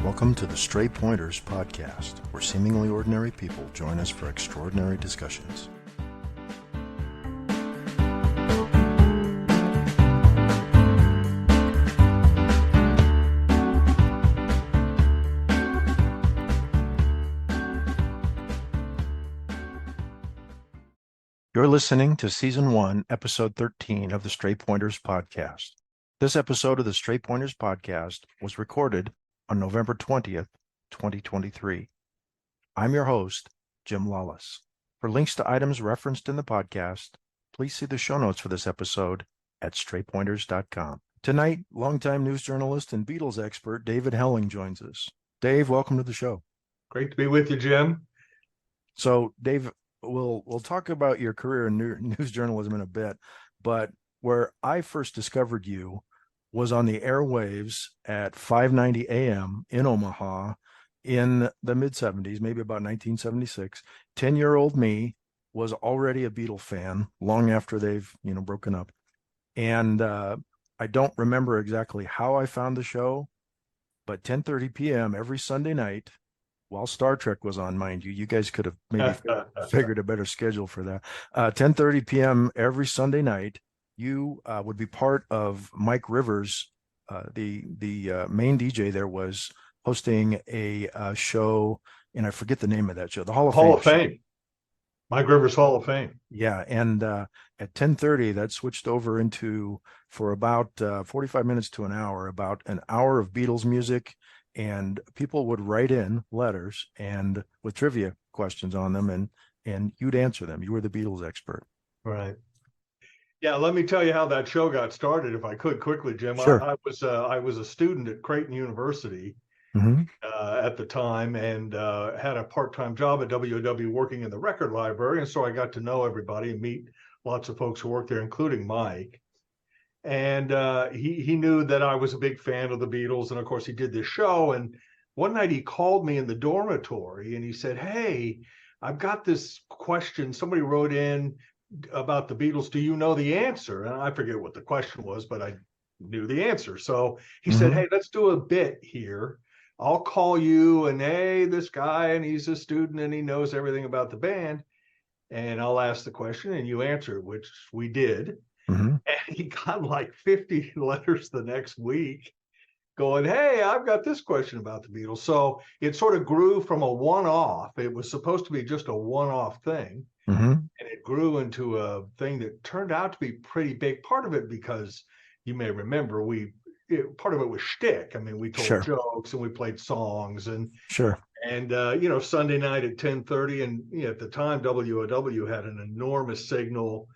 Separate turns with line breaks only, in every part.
Welcome to the Stray Pointers podcast, where seemingly ordinary people join us for extraordinary discussions. You're listening to Season 1, Episode 13 of the Stray Pointers podcast. This episode of the Stray Pointers podcast was recorded on November 20th, 2023. I'm your host, Jim Lawless. For links to items referenced in the podcast, please see the show notes for this episode at straypointers.com. Tonight, longtime news journalist and Beatles expert David Helling joins us. Dave, welcome to the show.
Great to be with you, Jim.
So, Dave, we'll talk about your career in news journalism in a bit, but where I first discovered you was on the airwaves at 5:90 a.m. in Omaha in the mid-70s, maybe about 1976. 10-year-old me was already a Beatle fan long after they've, broken up. And I don't remember exactly how I found the show, but 10:30 p.m. every Sunday night, while Star Trek was on, mind you, you guys could have maybe figured a better schedule for that. 10:30 p.m. every Sunday night, you would be part of Mike Rivers, the main DJ there, was hosting a show, and I forget the name of that show, the Hall of Fame.
Mike Rivers Hall of Fame.
Yeah, and at 10:30, that switched over into, for about 45 minutes to an hour, about an hour of Beatles music, and people would write in letters and with trivia questions on them, and you'd answer them. You were the Beatles expert.
Right. Yeah, let me tell you how that show got started, if I could quickly, Jim.
Sure.
I was a student at Creighton University at the time, and had a part-time job at WOW working in the record library, and so I got to know everybody and meet lots of folks who worked there, including Mike. And he knew that I was a big fan of the Beatles, and of course he did this show. And one night he called me in the dormitory and he said, "Hey, I've got this question. Somebody wrote in about the Beatles. Do you know the answer?" And I forget what the question was, but I knew the answer. So he said, "Hey, let's do a bit here. I'll call you, and hey, this guy, and he's a student and he knows everything about the band, and I'll ask the question and you answer," which we did. And he got like 50 letters the next week going, "Hey, I've got this question about the Beatles." So it sort of grew from a one-off. It was supposed to be just a one-off thing. And it grew into a thing that turned out to be pretty big. Part of it, because you may remember, part of it was shtick. I mean, we told jokes and we played songs and Sunday night at 10:30, and at the time WOW had an enormous signal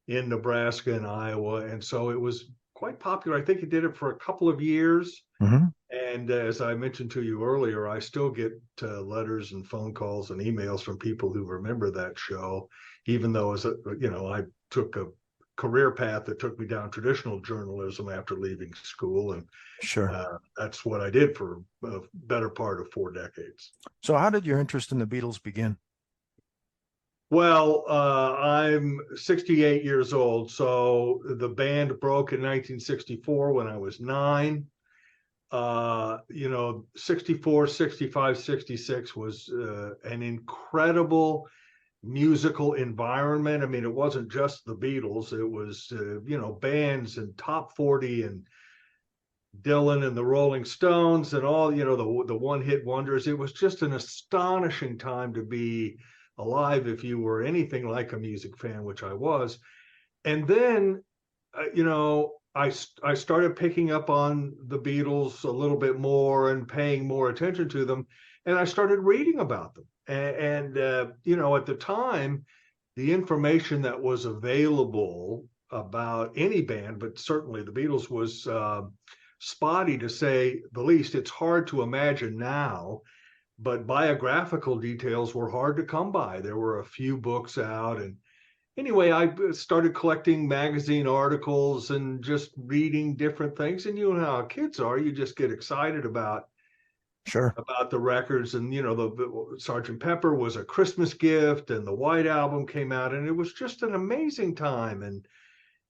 in Nebraska and Iowa, and so it was quite popular. I think it did it for a couple of years. And as I mentioned to you earlier, I still get letters and phone calls and emails from people who remember that show, even though I took a career path that took me down traditional journalism after leaving school, and that's what I did for a better part of 4 decades.
So how did your interest in the Beatles begin?
Well, I'm 68 years old, so the band broke in 1964 when I was 9. 64, 65, 66 was an incredible musical environment. I mean, it wasn't just the Beatles. It was, bands and Top 40 and Dylan and the Rolling Stones and all, the one-hit wonders. It was just an astonishing time to be alive if you were anything like a music fan, which I was. And then, I started picking up on the Beatles a little bit more and paying more attention to them, and I started reading about them. And at the time, the information that was available about any band, but certainly the Beatles, was spotty, to say the least. It's hard to imagine now, but biographical details were hard to come by. There were a few books out, and anyway, I started collecting magazine articles and just reading different things. And you know how kids are, you just get excited about the records. And the Sgt. Pepper was a Christmas gift, and the White Album came out, and it was just an amazing time.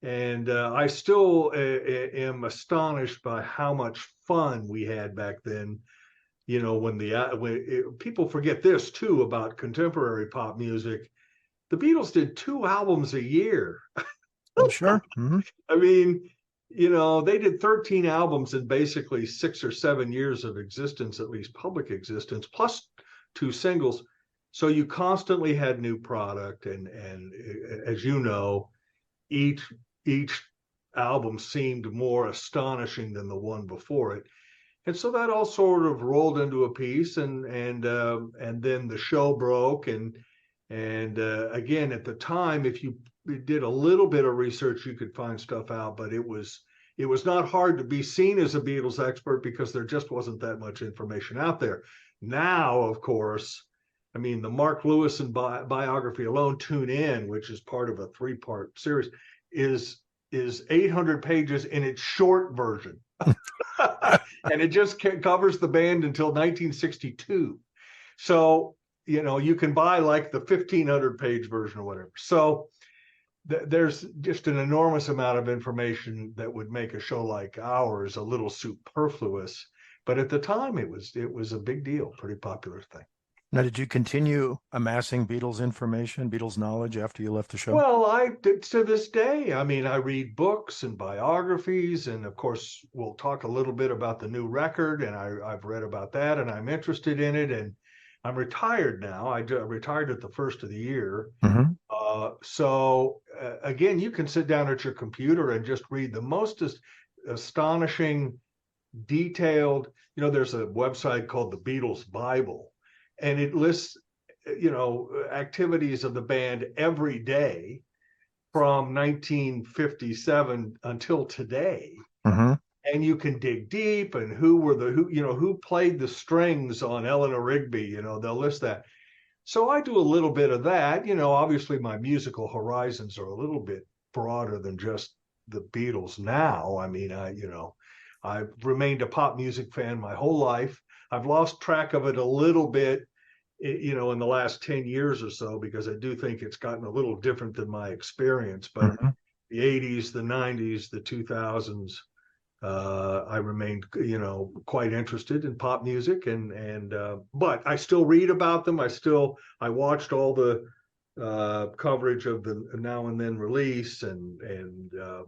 And I still am astonished by how much fun we had back then people forget this too about contemporary pop music. The Beatles did 2 albums a year.
Oh, sure.
I mean, they did 13 albums in basically 6 or 7 years of existence, at least public existence, plus 2 singles. So you constantly had new product, and as you know, each album seemed more astonishing than the one before it. And so that all sort of rolled into a piece, and then the show broke, and again, at the time, if you did a little bit of research, you could find stuff out, but it was not hard to be seen as a Beatles expert because there just wasn't that much information out there. Now, of course, I mean, the Mark Lewison biography alone, Tune In, which is part of a 3-part series, is 800 pages in its short version. And it just covers the band until 1962. So, you can buy like the 1,500-page version or whatever. So there's just an enormous amount of information that would make a show like ours a little superfluous. But at the time, it was a big deal, pretty popular thing.
Now, did you continue amassing Beatles information, Beatles knowledge after you left the show?
Well, I to this day, I mean, I read books and biographies, and of course, we'll talk a little bit about the new record, and I've read about that, and I'm interested in it, and I'm retired now. I retired at the first of the year.
Mm-hmm.
So again, you can sit down at your computer and just read the most astonishing, detailed. There's a website called the Beatles Bible, and it lists activities of the band every day from 1957 until today.
Mm-hmm.
And you can dig deep, and who played the strings on Eleanor Rigby, they'll list that. So I do a little bit of that. Obviously my musical horizons are a little bit broader than just the Beatles now. I mean, I've remained a pop music fan my whole life. I've lost track of it a little bit, in the last 10 years or so, because I do think it's gotten a little different than my experience. But
Mm-hmm.
the 80s, the 90s, the 2000s, I remained, quite interested in pop music, but I still read about them. I watched all the coverage of the Now and Then release, and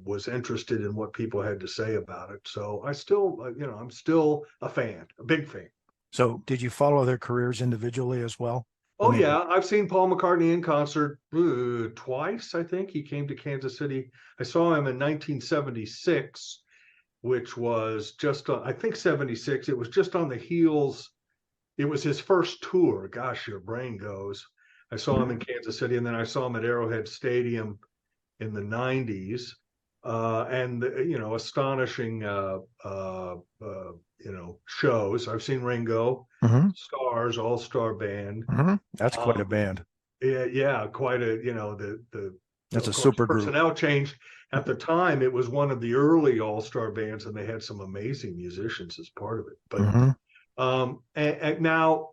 was interested in what people had to say about it. So I'm still a fan, a big fan.
So, did you follow their careers individually as well?
Oh yeah, I've seen Paul McCartney in concert twice. I think he came to Kansas City. I saw him in 1976, which was just on, I think 76. It was just on the heels. It was his first tour. Gosh, your brain goes. I saw him in Kansas City, and then I saw him at Arrowhead Stadium in the 90s. And astonishing shows. I've seen Ringo,
Mm-hmm.
Stars, All-Star Band.
Mm-hmm. That's quite a band.
Yeah, quite a, the
That's a
of course,
super group.
personnel changed. At the time, it was one of the early all-star bands, and they had some amazing musicians as part of it. But
Mm-hmm.
and now,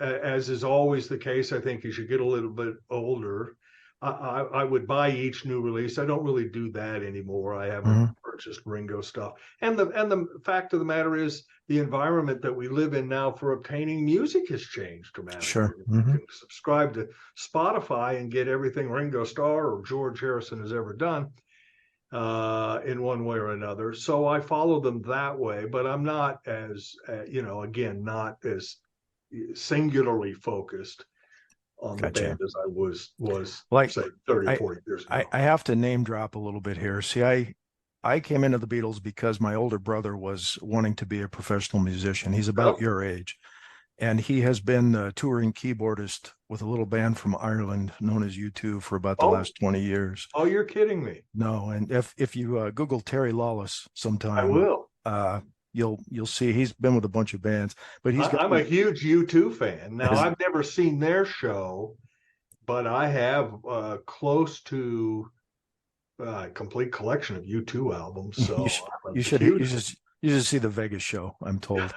as is always the case, I think as you get a little bit older, I would buy each new release. I don't really do that anymore. I haven't
Mm-hmm.
purchased Ringo stuff. And the fact of the matter is, the environment that we live in now for obtaining music has changed dramatically.
Sure.
You
Mm-hmm.
can subscribe to Spotify and get everything Ringo Starr or George Harrison has ever done in one way or another. So I follow them that way, but I'm not as, again, not as singularly focused on the
Gotcha.
band as I was
Like,
say 30 or
I,
40 years
I
ago.
I have to name drop a little bit here. See, I came into the Beatles because my older brother was wanting to be a professional musician. He's about
Well,
your age, and he has been the touring keyboardist with a little band from Ireland known as U2 for about the
oh,
last 20 years.
oh, you're kidding me.
No, and if you Google Terry Lawless
I
sometime,
will.
you'll see he's been with a bunch of bands, but he's got
I'm a huge U2 fan. Now,
his
I've never seen their show, but I have close to a complete collection of U2 albums.
you
So
should
I'm
you
a
should
huge.
you should see the Vegas show, I'm told.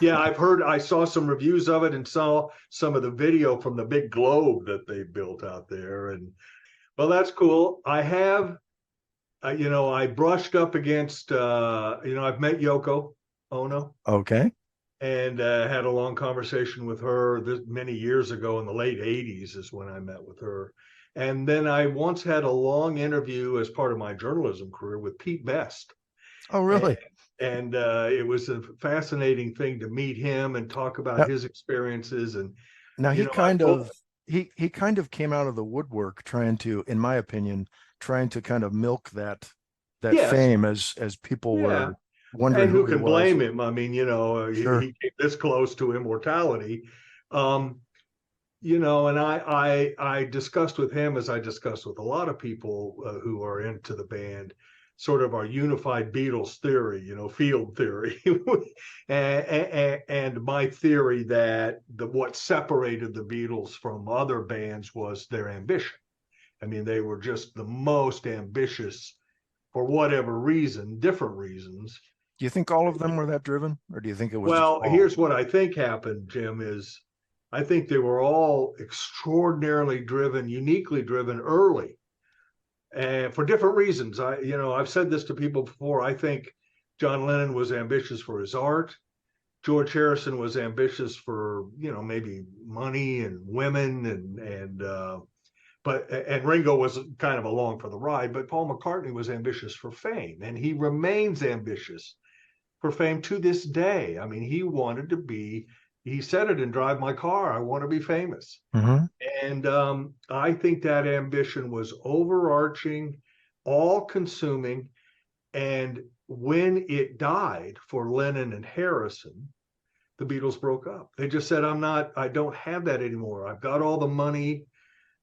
Yeah, I saw some reviews of it and saw some of the video from the big globe that they built out there. And well, that's cool. I have, I brushed up against, I've met Yoko Ono.
Okay.
and had a long conversation with her many years ago in the late 80s is when I met with her. And then I once had a long interview as part of my journalism career with Pete Best.
Oh,
And,
really?
it was a fascinating thing to meet him and talk about
Now,
his experiences. And,
now
you
he
know, I
kind
told,
of he kind of came out of the woodwork trying to, in my opinion, trying to kind of milk that
yes,
fame as people
yeah.
were wondering
And
who
who
he
can
was.
blame him? I mean,
Sure.
he came this close to immortality. Um, and I discussed with him, as I discussed with a lot of people who are into the band, sort of our unified Beatles theory, field theory, and my theory that what separated the Beatles from other bands was their ambition. I mean, they were just the most ambitious for whatever reason, different reasons.
Do you think all of them were that driven, or do you think it was just
Well,
Paul?
here's what I think happened, Jim, is I think they were all extraordinarily driven, uniquely driven early, and for different reasons. I've said this to people before. I think John Lennon was ambitious for his art. George Harrison was ambitious for, maybe money and women and Ringo was kind of along for the ride, but Paul McCartney was ambitious for fame, and he remains ambitious for fame to this day. I mean, he said it in Drive My Car, I want to be famous.
Mm-hmm.
And I think that ambition was overarching, all consuming. And when it died for Lennon and Harrison, the Beatles broke up. They just said, I don't have that anymore. I've got all the money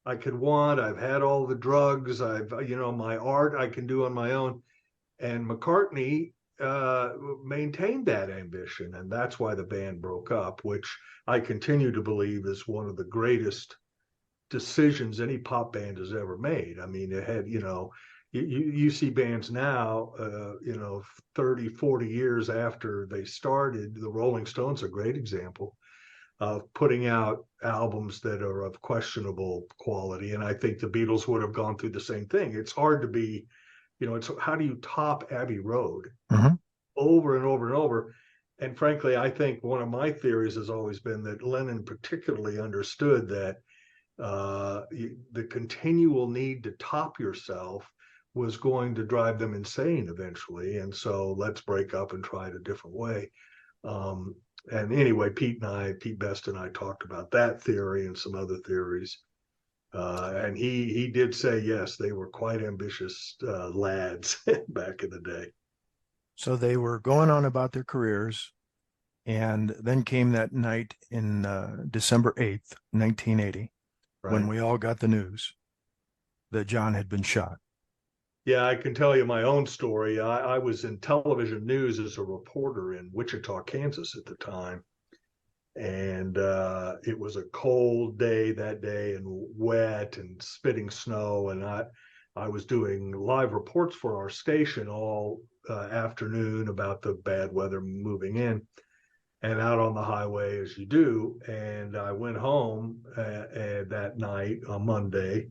I could want. I've had all the drugs. My art I can do on my own. And McCartney maintained that ambition, and that's why the band broke up, which I continue to believe is one of the greatest decisions any pop band has ever made. I mean, it had, you see bands now, 30, 40 years after they started. The Rolling Stones are a great example of putting out albums that are of questionable quality. And I think the Beatles would have gone through the same thing. It's hard to be, it's how do you top Abbey Road
Mm-hmm.
over and over and over? And frankly, I think one of my theories has always been that Lennon particularly understood that the continual need to top yourself was going to drive them insane eventually. And so let's break up and try it a different way. Um, and anyway, Pete Best and I talked about that theory and some other theories. And he did say, yes, they were quite ambitious lads back in the day.
So they were going on about their careers, and then came that night in December 8th, 1980, when
Right.
we all got the news that John had been shot.
Yeah, I can tell you my own story. I was in television news as a reporter in Wichita, Kansas at the time. And it was a cold day that day and wet and spitting snow. And I was doing live reports for our station all afternoon about the bad weather moving in and out on the highway as you do. And I went home that night on Monday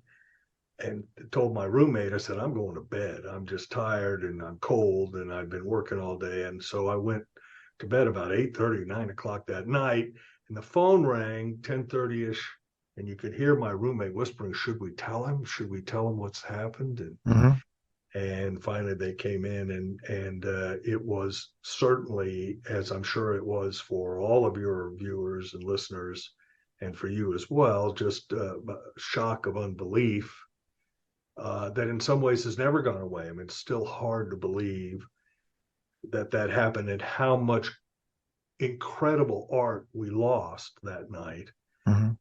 and told my roommate, I said, I'm going to bed. I'm just tired and I'm cold and I've been working all day. And so I went to bed about 8:30, 9 o'clock that night. And the phone rang 10:30ish. And you could hear my roommate whispering, should we tell him? Should we tell him what's happened?
Mm-hmm.
And finally they came in and it was certainly, as I'm sure it was for all of your viewers and listeners, and for you as well, just a shock of unbelief that in some ways has never gone away. I mean, it's still hard to believe that that happened and how much incredible art we lost that night,
Mm-hmm.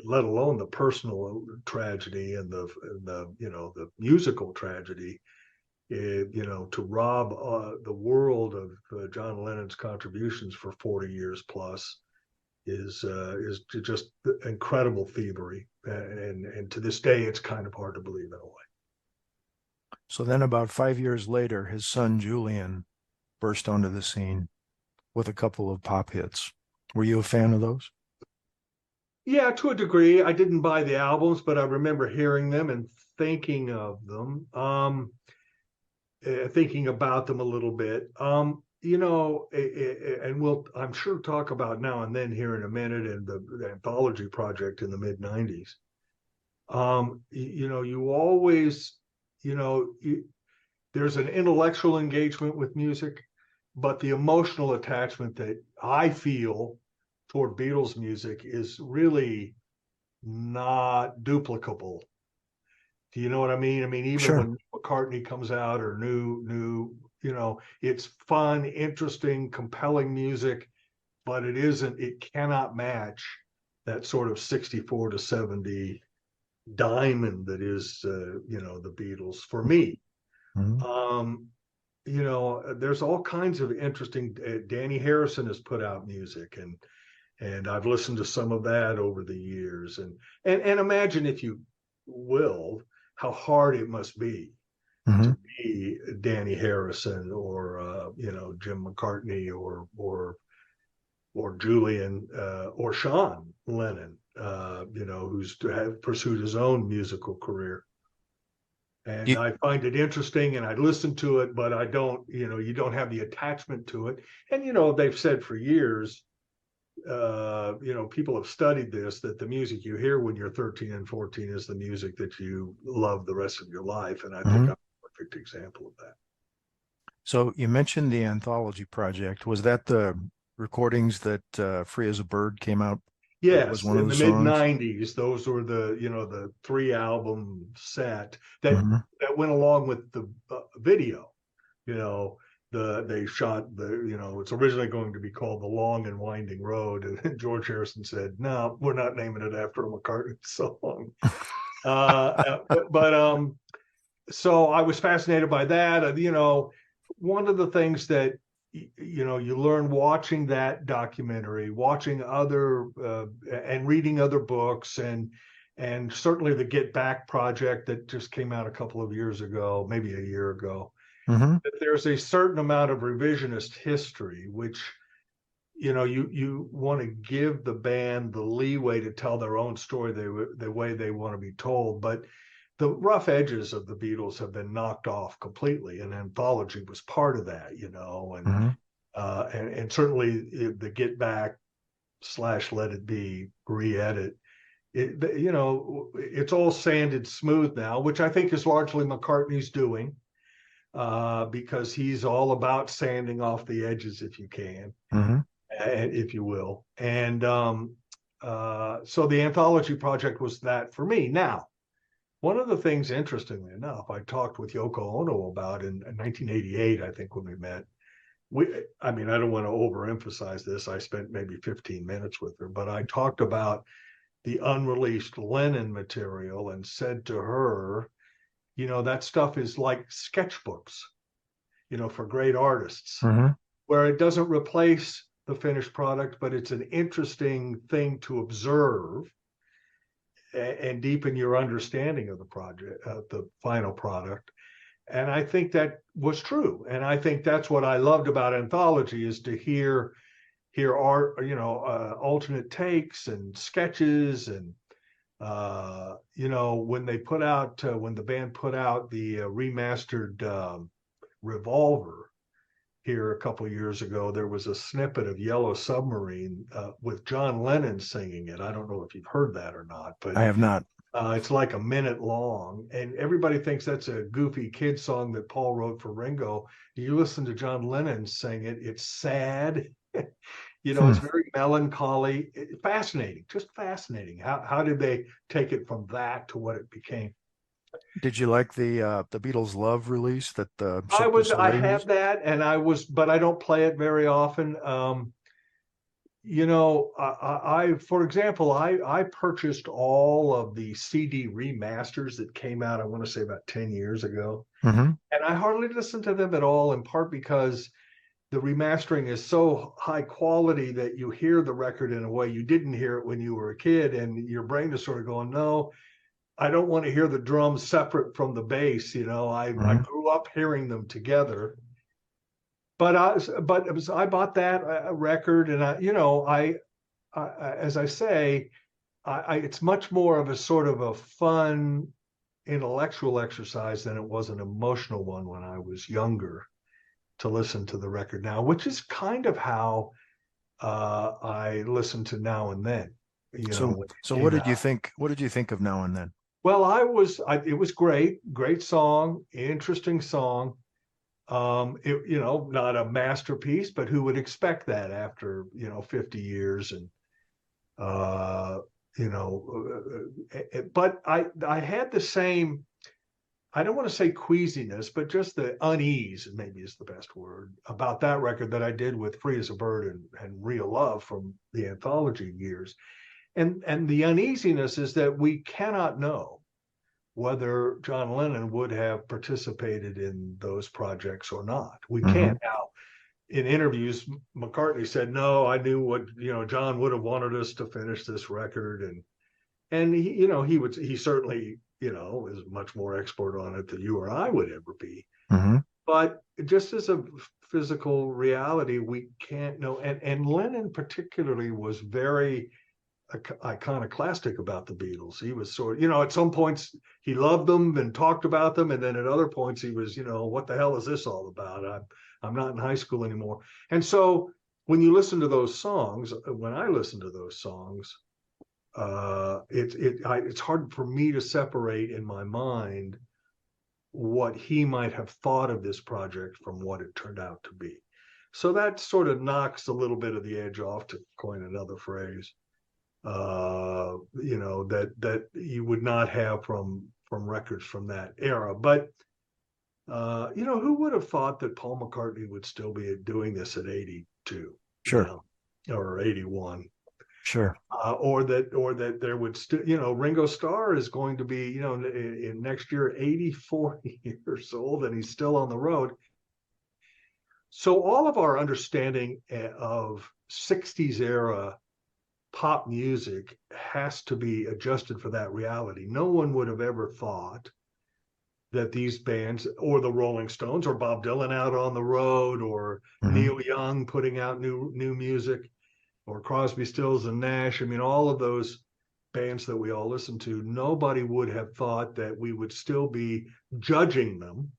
let alone the personal tragedy and the musical tragedy. To rob the world of John Lennon's contributions for 40 years plus is just incredible thievery, and to this day it's kind of hard to believe in a way.
So then, about 5 years later, his son Julian burst onto the scene with a couple of pop hits. Were you a fan of those?
Yeah, to a degree. I didn't buy the albums, but I remember hearing them and thinking of them, thinking about them a little bit. and we'll, I'm sure, talk about Now and Then here in a minute, and the anthology project in the mid 90s. You always, you know, you, there's an intellectual engagement with music, but the emotional attachment that I feel toward Beatles music is really not duplicable. Do you know what I mean? I mean, even
Sure.
when McCartney comes out, or it's fun, interesting, compelling music, but it cannot match that sort of 64 to 70 diamond that is, the Beatles for me.
Mhm.
Um, there's all kinds of interesting, Danny Harrison has put out music, and I've listened to some of that over the years. And imagine, if you will, how hard it must be to
Mhm.
be Danny Harrison, or Jim McCartney, or Julian, or Sean Lennon, who's pursued his own musical career. And
You,
I find it interesting, and I listen to it, but I don't, you don't have the attachment to it. And they've said for years, people have studied this, that the music you hear when you're 13 and 14 is the music that you love the rest of your life. And I think
mhm.
I'm a perfect example of that.
So you mentioned the anthology project. Was that the recordings that Free as a Bird came out? That was
Yes,
one of
in
the
the mid
songs.
90s, those were the 3 album set that
Mhm.
went along with the video. You know, they shot it's originally going to be called The Long and Winding Road, and George Harrison said, "No, we're not naming it after a McCartney song." But so I was fascinated by that. One of the things that you learn watching that documentary, watching other and reading other books, and certainly the Get Back project that just came out a couple of years ago, maybe a year ago,
Mhm.
that there's a certain amount of revisionist history, which you want to give the band the leeway to tell their own story the way they want to be told. But the rough edges of the Beatles have been knocked off completely, and anthology was part of that,
Mhm.
and certainly the Get Back / Let It Be re-edit. It's all sanded smooth now, which I think is largely McCartney's doing, because he's all about sanding off the edges if you can,
Mhm.
if you will. And so the anthology project was that for me. Now, one of the things, interestingly enough, I talked with Yoko Ono about in 1988, I think, when we met. I mean, I don't want to overemphasize this. I spent maybe 15 minutes with her, but I talked about the unreleased Lennon material and said to her, that stuff is like sketchbooks, for great artists,
Mhm.
where it doesn't replace the finished product, but it's an interesting thing to observe and deepen your understanding of the project, the final product. And I think that was true. And I think that's what I loved about anthology, is to hear art, alternate takes and sketches. And when the band put out the remastered Revolver here a couple of years ago, there was a snippet of Yellow Submarine with John Lennon singing it. I don't know if you've heard that or not, but
I have not.
it's like a minute long, and everybody thinks that's a goofy kid song that Paul wrote for Ringo. You listen to John Lennon sing it; it's sad.
Hmm.
It's very melancholy. Fascinating, just fascinating. How did they take it from that to what it became?
Did you like the Beatles Love release that the Cirque du
I
Soleil
have
used?
that, and but I don't play it very often. For example, I purchased all of the CD remasters that came out, I want to say about 10 years ago.
Mm-hmm.
And I hardly listen to them at all, in part because the remastering is so high quality that you hear the record in a way you didn't hear it when you were a kid. And your brain is sort of going, no, I don't want to hear the drums separate from the bass. I
Mm-hmm.
grew up hearing them together. I bought that record, and as I say, it's much more of a sort of a fun intellectual exercise than it was an emotional one when I was younger, to listen to the record now, which is kind of how I listen to Now and Then,
So
when it
so what
came
did you
out.
think? What did you think of Now and Then?
Well, it was great song, interesting song. Not a masterpiece, but who would expect that after, 50 years and, uh, but I had the same, I don't want to say queasiness, but just the unease, maybe is the best word, about that record that I did with Free as a Bird and Real Love from the anthology years. And the uneasiness is that we cannot know whether John Lennon would have participated in those projects or not. We
Hmm.
can't. Now, in interviews, McCartney said, "No, I knew what John would have wanted us to finish this record," and he certainly is much more expert on it than you or I would ever be.
Hmm.
But just as a physical reality, we can't know. And Lennon particularly was very iconoclastic about the Beatles. He was sort of, at some points he loved them and talked about them, and then at other points he was, what the hell is this all about? I'm not in high school anymore. And so when you listen to those songs, when I listen to those songs, it's hard for me to separate in my mind what he might have thought of this project from what it turned out to be. So that sort of knocks a little bit of the edge off, to coin another phrase, that you would not have from records from that era. But who would have thought that Paul McCartney would still be doing this at 82,
Sure,
or 81?
sure.
Or that there would still, Ringo Starr is going to be, in next year 84 years old, and he's still on the road. So all of our understanding of 60s era pop music has to be adjusted for that reality. No one would have ever thought that these bands, or the Rolling Stones, or Bob Dylan out on the road, or
Hmm.
Neil Young putting out new music, or Crosby, Stills and Nash. I mean, all of those bands that we all listen to, nobody would have thought that we would still be judging them,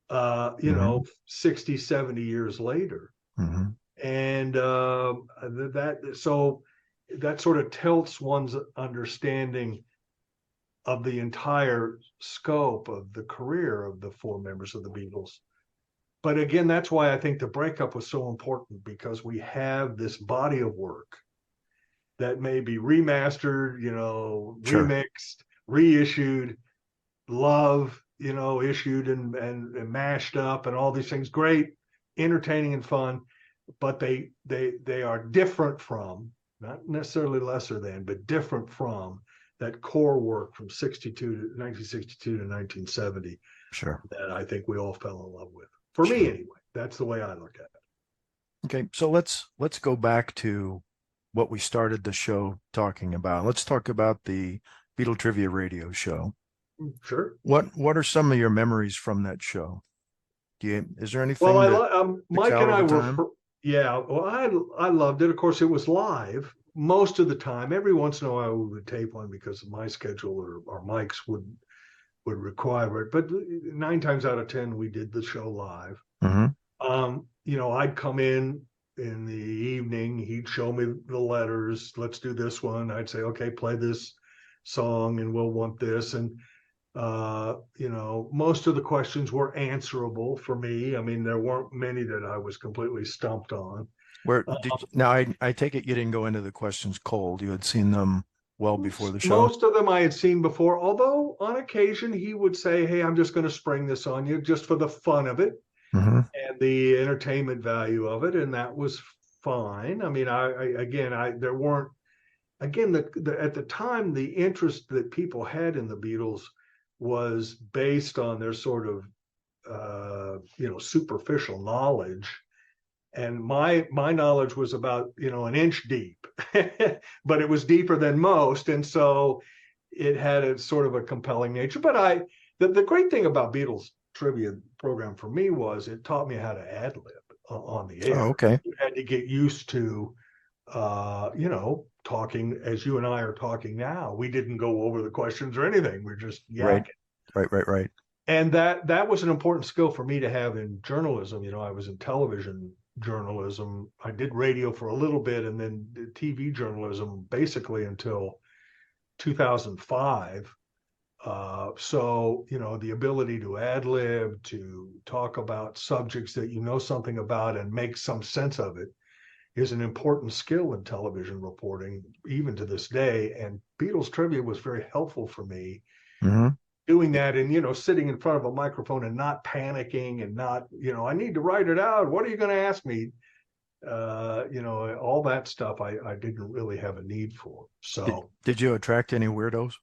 Hmm.
60, 70 years later.
Hmm.
And so that sort of tilts one's understanding of the entire scope of the career of the four members of the Beatles. But again, that's why I think the breakup was so important, because we have this body of work that may be remastered,
Sure.
remixed, reissued, love, issued and mashed up and all these things. Great, entertaining and fun, but they are different from, not necessarily lesser than, but different from that core work from 1962 to 1970
Sure.
that I think we all fell in love with. For me,
Sure.
anyway, that's the way I look at
Okay, so let's go back to what we started the show talking about. Let's talk about the Beatle Trivia radio show.
it. Sure.
What are some of your memories from that show? Is there
Well,
anything that sticks
Mike
out
and
all
I
the
were,
time?
yeah. Well, I loved it. Of course, it was live most of the time. Every once in a while, we would tape one because of my schedule, or Mike's would require it. But 9 times out of 10, we did the show live.
Hmm.
I'd come in the evening. He'd show me the letters. Let's do this one. I'd say, okay, play this song, and we'll want this. And most of the questions were answerable for me. I mean, there weren't many that I was completely stumped on.
Where
Uh,
did now I take it you didn't go into the questions cold. You had seen them well before the show.
most of them I had seen before, although on occasion he would say, "Hey, I'm just going to spring this on you just for the fun of it
Hmm.
and the entertainment value of it," and that was fine. I mean, there weren't, again, at the time, the interest that people had in the Beatles was based on their sort of superficial knowledge, and my knowledge was about an inch deep, but it was deeper than most, and so it had a sort of a compelling nature. But the great thing about Beatles trivia program for me was it taught me how to ad lib on the
Oh,
air.
okay.
You had to get used to talking as you and I are talking now. We didn't go over the questions or anything. We're just
Right.
yakking.
Right. Right. Right.
and that was an important skill for me to have in journalism. You know, I was in television journalism. I did radio for a little bit, and then did TV journalism basically until 2005. So, you know, the ability to ad lib, to talk about subjects that you know something about and make some sense of it is an important skill in television reporting, even to this day. And Beatles Trivia was very helpful for me
Mm-hmm.
doing that, and, you know, sitting in front of a microphone and not panicking and not, you know, I need to write it out. What are you going to ask me? You know, all that stuff I didn't really have a need for.
Did,
So
did you attract any weirdos?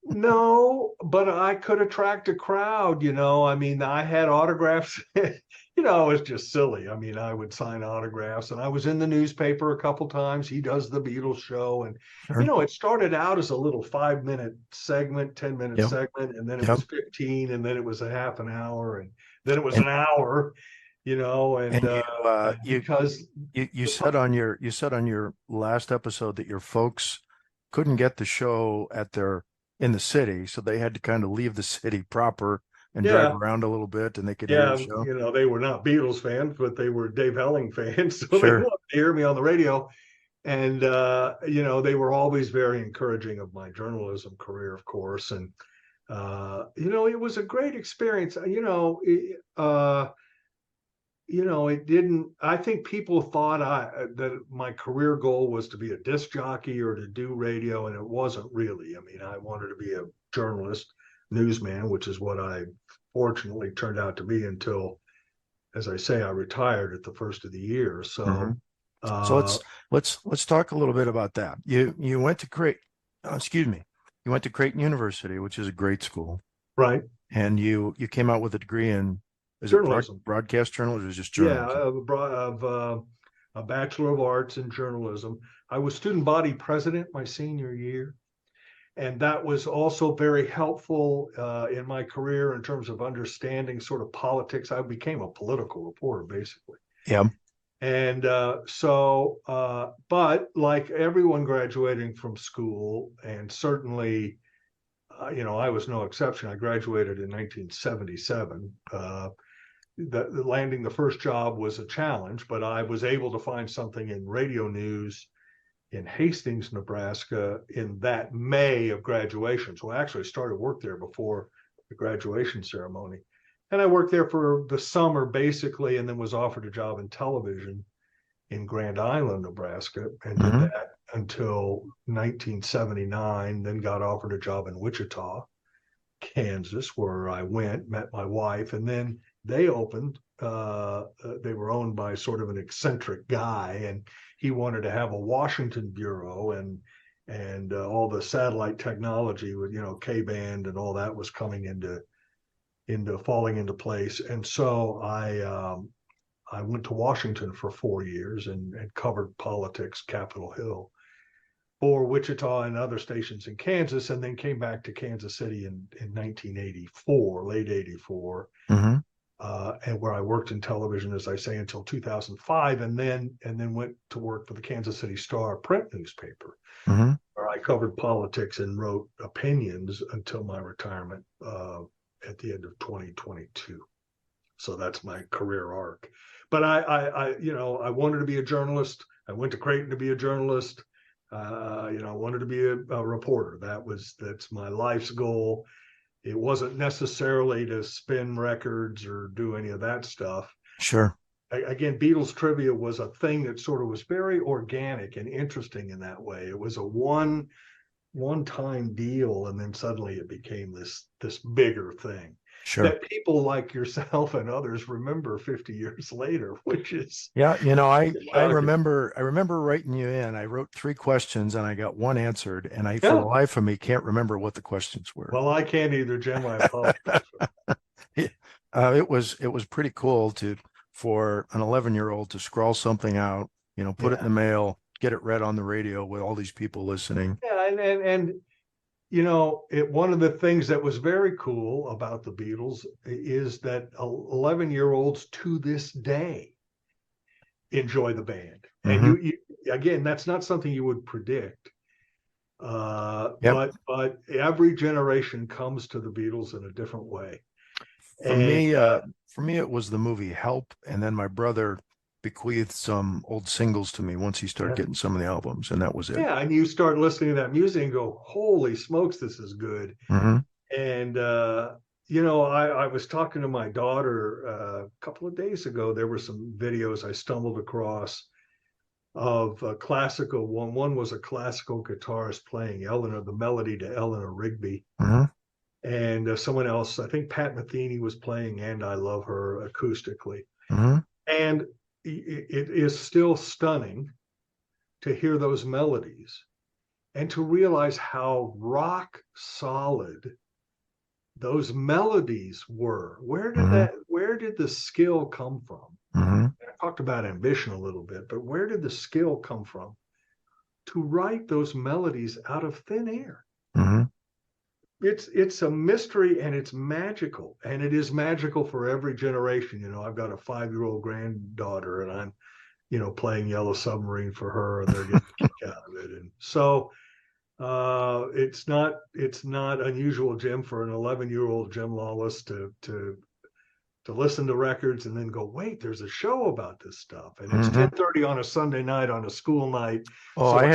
no, but I could attract a crowd, you know. I mean, I had autographs, you know, it was just silly. I mean, I would sign autographs, and I was in the newspaper a couple times. He does the Beatles show. And, you
Sure.
know, it started out as a little 5 minute segment, 10 minute
Yep.
segment, and then it
Yep.
was 15, and then it was a half an hour, and then it was
And
an hour, you know,
and you
because
you
the
said on your last episode that your folks couldn't get the show at their in the city, so they had to kind of leave the city proper and drive
yeah,
around a little bit, and they could hear the
yeah,
show.
you know, they were not Beatles fans, but they were Dave Helling fans, so they
Sure.
wanted to hear me on the radio. And you know, they were always very encouraging of my journalism career, of course. And you know, it was a great experience. You know, it didn't. I think people thought that my career goal was to be a disc jockey or to do radio, and it wasn't really. I mean, I wanted to be a journalist, newsman, which is what I fortunately turned out to be until, as I say, I retired at the first of the year.
Hmm.
So,
So
uh,
let's talk a little bit about that. You went to excuse me, you went to Creighton University, which is a great school,
right,
and you came out with a degree in, is it
journalism.
broadcast journalism or is it just
Yeah,
journalism?
a Bachelor of Arts in journalism. I was student body president my senior year, and that was also very helpful in my career in terms of understanding sort of politics. I became a political reporter basically,
Yeah.
and but like everyone graduating from school, and certainly, you know, I was no exception. I graduated in 1977. The landing the first job was a challenge, but I was able to find something in radio news in Hastings, Nebraska in that May of graduation. So I actually started work there before the graduation ceremony. And I worked there for the summer basically, and then was offered a job in television in Grand Island, Nebraska, and did
Hmm.
that until 1979, then got offered a job in Wichita, Kansas, where I went, met my wife, and then they opened. They were owned by sort of an eccentric guy, and he wanted to have a Washington bureau, and all the satellite technology with, you know, K band and all that was coming into falling into place. And so I went to Washington for 4 years and covered politics, Capitol Hill, for Wichita and other stations in Kansas, and then came back to Kansas City in 1984, late 84,
Hmm.
and where I worked in television, as I say, until 2005, and then went to work for the Kansas City Star print newspaper,
Hmm.
where I covered politics and wrote opinions until my retirement at the end of 2022. So that's my career arc. But you know, I wanted to be a journalist. I went to Creighton to be a journalist. You know, I wanted to be a reporter. That's my life's goal. It wasn't necessarily to spin records or do any of that stuff.
Sure.
Again, Beatles trivia was a thing that sort of was very organic and interesting in that way. It was a one time deal, and then suddenly it became this bigger thing
Sure.
that people like yourself and others remember 50 years later, which is
Yeah, you know, I
shocking.
remember writing you in. I wrote three questions and I got one answered, and I for the
Yeah.
life of me can't remember what the questions were.
Well, I can't either, Jim. I apologize.
Yeah. It was pretty cool to for an 11-year-old to scrawl something out, put it in
Yeah.
the mail, get it read on the radio with all these people listening.
Yeah, and you know, one of the things that was very cool about the Beatles is that 11-year-olds to this day enjoy the band. And
Hmm.
you again, that's not something you would predict.
Yep.
But every generation comes to the Beatles in a different way.
For
And
me, it was the movie Help, and then my brother bequeathed some old singles to me once he started getting some of the albums, and that was it.
yeah, and you start listening to that music and go, holy smokes, this is good.
Mm-hmm.
And you know, I was talking to my daughter a couple of days ago. There were some videos I stumbled across of a classical one. One was a classical guitarist playing Eleanor, the melody to Eleanor Rigby.
Mm-hmm.
And someone else, I think Pat Metheny, was playing And I Love Her acoustically.
Mm-hmm.
And it is still stunning to hear those melodies and to realize how rock solid those melodies were.
Mm-hmm.
Where did the skill come from?
Mm-hmm.
I talked about ambition a little bit, but where did the skill come from to write those melodies out of thin air?
Mm-hmm.
It's a mystery, and it's magical, and it is magical for every generation. You know, I've got a 5-year-old granddaughter, and I'm, you know, playing Yellow Submarine for her, and they're getting a kick out of it. And so it's not unusual, Jim, for an 11-year-old Jim Lawless to listen to records and then go, wait, there's a show about this stuff, and it's
Mm-hmm.
10:30 on a Sunday night on a school night,
Oh,
so
I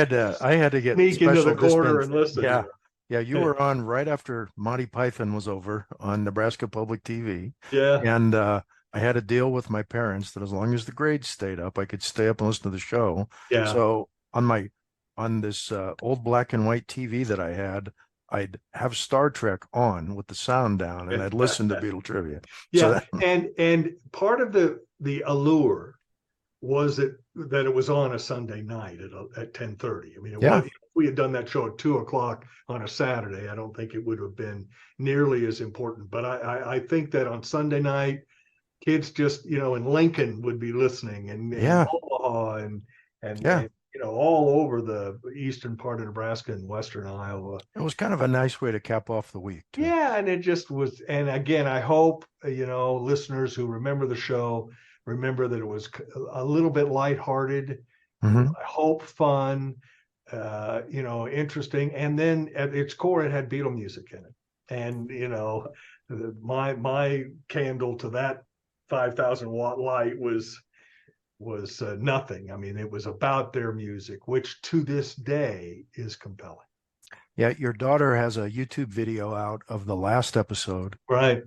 had to get
sneak into the
special
corner
dispense.
and listen.
Yeah.
You
Yeah, you
know?
were on right after Monty Python was over on Nebraska Public TV.
Yeah,
And I had a deal with my parents that as long as the grades stayed up, I could stay up and listen to the show.
yeah,
So on this old black and white TV that I had, I'd have Star Trek on with the sound down and I'd listen to Beatle trivia. So
yeah. And part of the allure was that it was on a Sunday night at 10:30. I mean, it
yeah.
was, if we had done that show at 2 o'clock on a Saturday, I don't think it would have been nearly as important. But I think that on Sunday night, kids just, you know, in Lincoln would be listening, and
Yeah.
Omaha,
Yeah.
and you know, all over the eastern part of Nebraska and western Iowa.
It was kind of a nice way to cap off the week too.
Yeah, and it just was. And again, I hope, you know, listeners who remember the show remember that it was a little bit lighthearted.
Hmm.
I hope fun, you know, interesting, and then at its core, it had Beatle music in it. And you know, my candle to that 5,000-watt light was nothing. I mean, it was about their music, which to this day is compelling.
Yeah, your daughter has a YouTube video out of the last episode,
Right.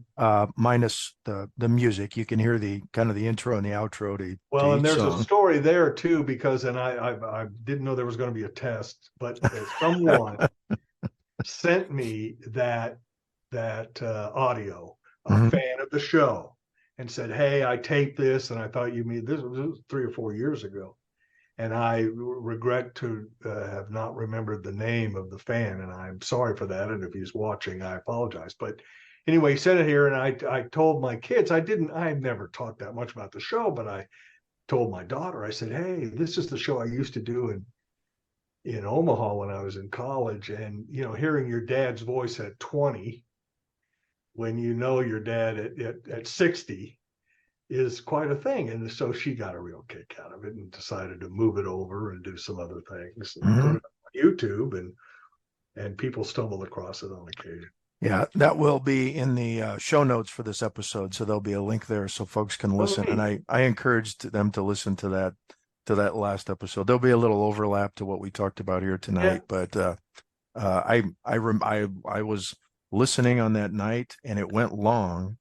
minus the music. You can hear the kind of the intro and the outro to
Well, and
each
there's a
song.
story there too, because, and I didn't know there was going to be a test, but someone sent me that audio, a
Hmm.
fan of the show, and said, "Hey, I taped this, and I thought you mean this was 3 or 4 years ago." And I regret to have not remembered the name of the fan, and I'm sorry for that. And if he's watching, I apologize. But anyway, he sent it here, and I told my kids, I've never talked that much about the show, but I told my daughter, I said, "Hey, this is the show I used to do in Omaha when I was in college." And you know, hearing your dad's voice at 20, when you know your dad at 60, is quite a thing. And so she got a real kick out of it and decided to move it over and do some other things and put
Hmm.
it on YouTube, and people stumble across it on occasion.
Yeah, that will be in the show notes for this episode, so there'll be a link there so folks can
Oh,
listen. And
neat.
I encouraged them to listen to that last episode. There'll be a little overlap to what we talked about here
Yeah.
tonight, but I was listening on that night and it went long.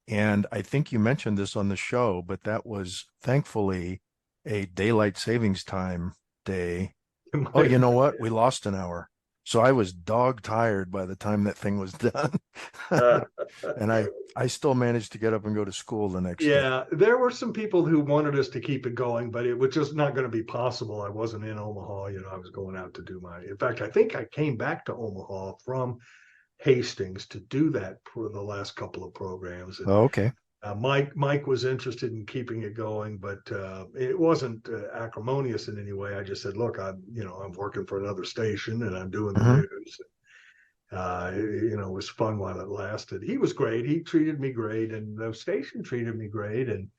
And I think you mentioned this on the show, but that was thankfully a daylight savings time day. Oh, you know what? We lost an hour. So I was dog tired by the time that thing was done.
uh,
And I still managed to get up and go to school the next day.
yeah, there were some people who wanted us to keep it going, but it was just not going to be possible. I wasn't in Omaha. You know, I was going out to do in fact, I think I came back to Omaha from Hastings to do that for the last couple of programs. And
Oh, okay.
Mike was interested in keeping it going, but it wasn't acrimonious in any way. I just said, look, I'm working for another station and I'm doing the
Hmm.
news. You know, it was fun while it lasted. He was great. He treated me great, and the station treated me great. And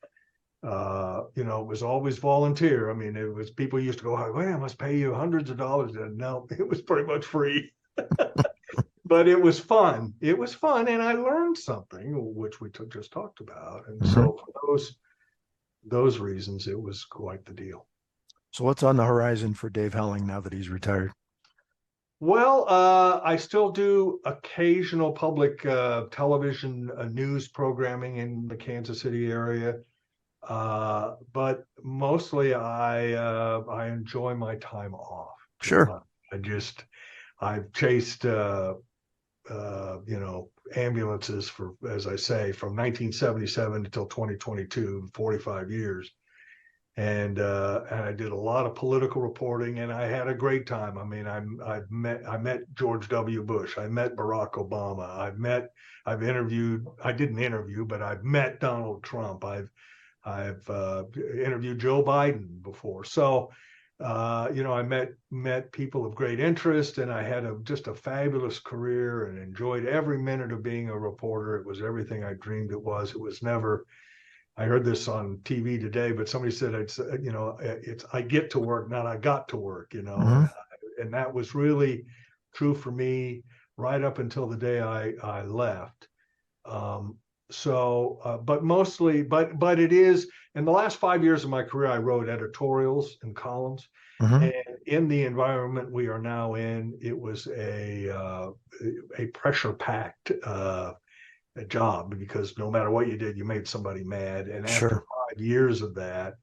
It was always volunteer. I mean, it was people used to go, "Well, I must pay you hundreds of dollars." And no, it was pretty much free. But it was fun. It was fun, and I learned something, which we just talked about. And
Mhm.
so for those reasons, it was quite the deal.
So what's on the horizon for Dave Helling now that he's retired?
Well, I still do occasional public television news programming in the Kansas City area, but mostly I enjoy my time off, Jim.
Sure.
I just I've chased ambulances for, as I say, from 1977 until 2022, 45 years. And I did a lot of political reporting, and I had a great time. I mean, I met George W. Bush, I met Barack Obama, I've interviewed. I didn't interview, but I've met Donald Trump. I've interviewed Joe Biden before. So, I met people of great interest, and I had just a fabulous career and enjoyed every minute of being a reporter. It was everything I dreamed it was. It was never. I heard this on TV today, but somebody said it's I get to work, not I got to work.
Hmm.
And that was really true for me right up until the day I left. Um, but mostly, but it is in the last 5 years of my career, I wrote editorials and columns.
Hmm.
And in the environment we are now in, it was a pressure packed job because no matter what you did, you made somebody mad. And after
Sure.
5 years of that,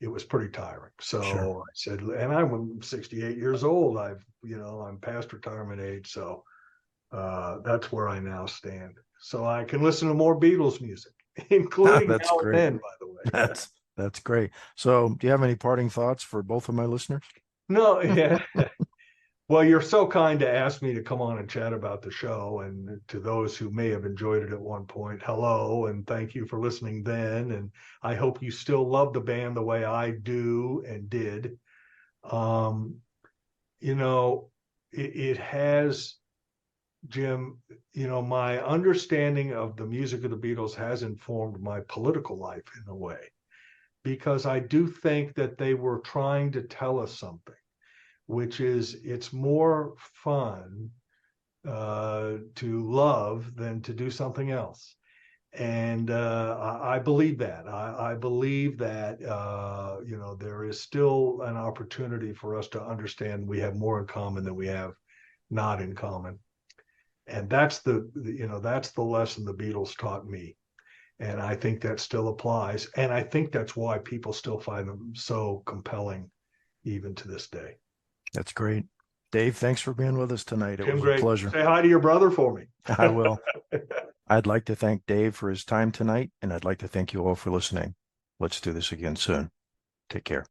it was pretty tiring.
Sure.
So I said, and I'm 68 years old. I'm past retirement age. So that's where I now stand. So I can listen to more Beatles music, including
That's
now and
great.
then, by the way.
That's great. So, do you have any parting thoughts for both of my listeners?
No, yeah. Well, you're so kind to ask me to come on and chat about the show. And to those who may have enjoyed it at one point, hello, and thank you for listening then. And I hope you still love the band the way I do and did. Um, you know, it has, Jim, my understanding of the music of the Beatles has informed my political life in a way, because I do think that they were trying to tell us something, which is it's more fun to love than to do something else. And I believe that. I believe that there is still an opportunity for us to understand we have more in common than we have not in common. And that's the lesson the Beatles taught me. And I think that still applies. And I think that's why people still find them so compelling even to this day.
That's great. Dave, thanks for being with us tonight. It
Jim,
was a
great.
pleasure.
Say hi to your brother for me.
I will. I'd like to thank Dave for his time tonight, and I'd like to thank you all for listening. Let's do this again soon. Take care.